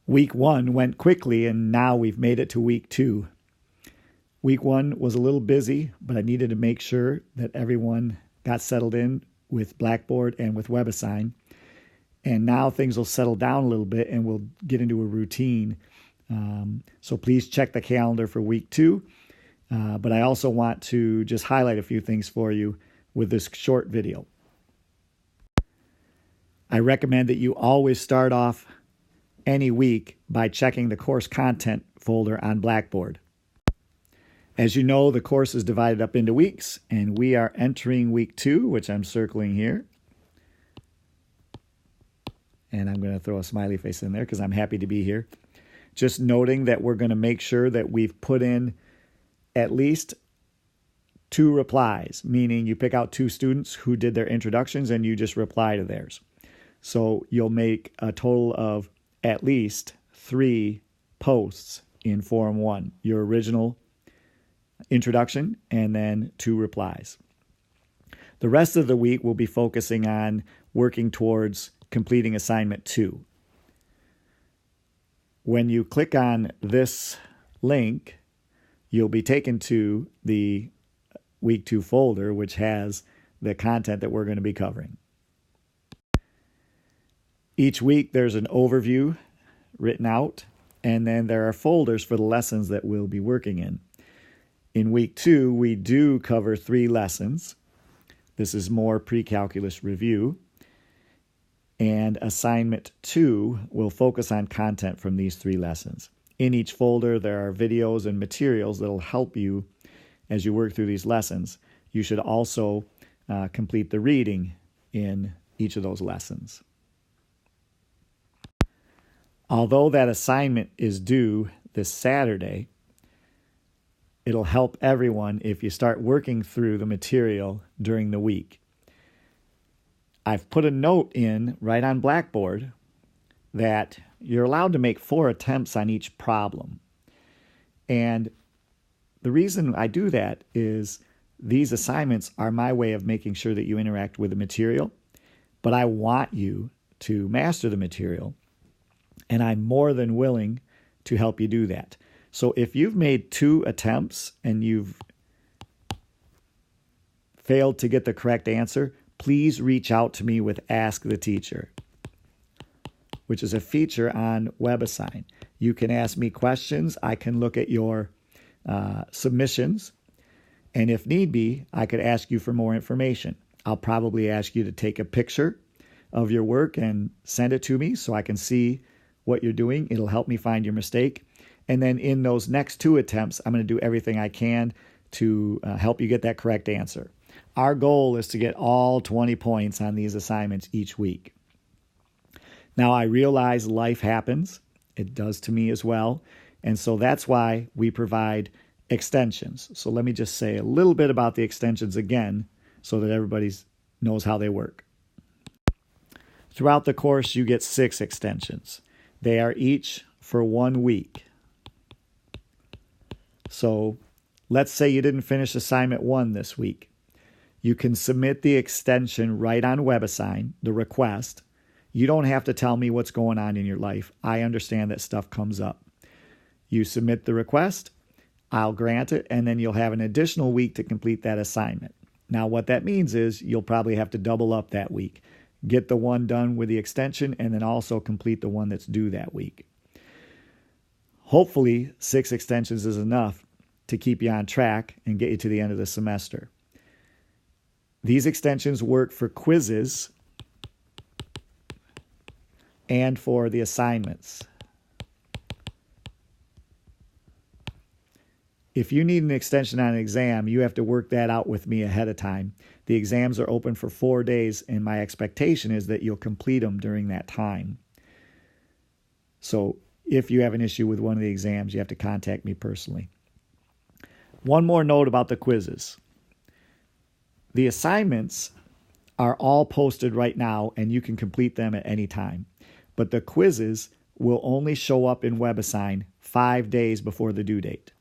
Week 1 went quickly, and now we've made it to week 2. Week 1 was a little busy, but I needed to make sure that everyone got settled in with Blackboard and with WebAssign. And now things will settle down a little bit and we'll get into a routine. So please check the calendar for week 2. But I also want to just highlight a few things for you with this short video. I recommend that you always start off any week by checking the course content folder on Blackboard. As you know, the course is divided up into weeks, and we are entering week 2, which I'm circling here. And I'm going to throw a smiley face in there because I'm happy to be here. Just noting that we're going to make sure that we've put in at least 2 replies, meaning you pick out 2 students who did their introductions and you just reply to theirs. So you'll make a total of at least 3 posts in Forum 1, your original introduction and then 2 replies. The rest of the week we'll be focusing on working towards completing assignment 2. When you click on this link, you'll be taken to the week 2 folder, which has the content that we're going to be covering. Each week there's an overview written out, and then there are folders for the lessons that we'll be working in. In week 2, we do cover 3 lessons. This is more pre-calculus review. And assignment 2 will focus on content from these 3 lessons. In each folder, there are videos and materials that will help you as you work through these lessons. You should also complete the reading in each of those lessons. Although that assignment is due this Saturday, it'll help everyone if you start working through the material during the week. I've put a note in right on Blackboard that you're allowed to make 4 attempts on each problem. And the reason I do that is these assignments are my way of making sure that you interact with the material, but I want you to master the material, and I'm more than willing to help you do that. So if you've made 2 attempts and you've failed to get the correct answer, please reach out to me with Ask the Teacher, which is a feature on WebAssign. You can ask me questions. I can look at your submissions. And if need be, I could ask you for more information. I'll probably ask you to take a picture of your work and send it to me so I can see what you're doing. It'll help me find your mistake. And then in those next 2 attempts, I'm going to do everything I can to help you get that correct answer. Our goal is to get all 20 points on these assignments each week. Now, I realize life happens. It does to me as well. And so that's why we provide extensions. So let me just say a little bit about the extensions again so that everybody knows how they work. Throughout the course, you get 6 extensions. They are each for 1 week. So let's say you didn't finish assignment 1 this week. You can submit the extension right on WebAssign, the request. You don't have to tell me what's going on in your life. I understand that stuff comes up. You submit the request, I'll grant it, and then you'll have an additional week to complete that assignment. Now, what that means is you'll probably have to double up that week. Get the one done with the extension, and then also complete the one that's due that week. Hopefully, 6 extensions is enough to keep you on track and get you to the end of the semester. These extensions work for quizzes and for the assignments. If you need an extension on an exam, you have to work that out with me ahead of time. The exams are open for 4 days, and my expectation is that you'll complete them during that time. So if you have an issue with one of the exams, you have to contact me personally. One more note about the quizzes. The assignments are all posted right now, and you can complete them at any time. But the quizzes will only show up in WebAssign 5 days before the due date.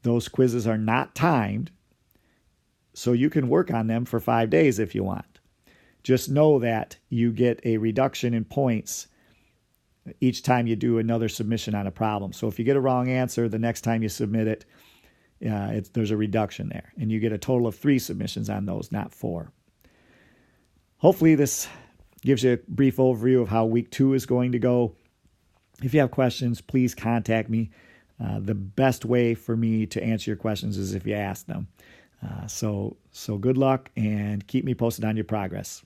Those quizzes are not timed, so you can work on them for 5 days if you want. Just know that you get a reduction in points each time you do another submission on a problem. So if you get a wrong answer, the next time you submit it, there's a reduction there. And you get a total of 3 submissions on those, not 4. Hopefully this gives you a brief overview of how week 2 is going to go. If you have questions, please contact me. The best way for me to answer your questions is if you ask them. So good luck, and keep me posted on your progress.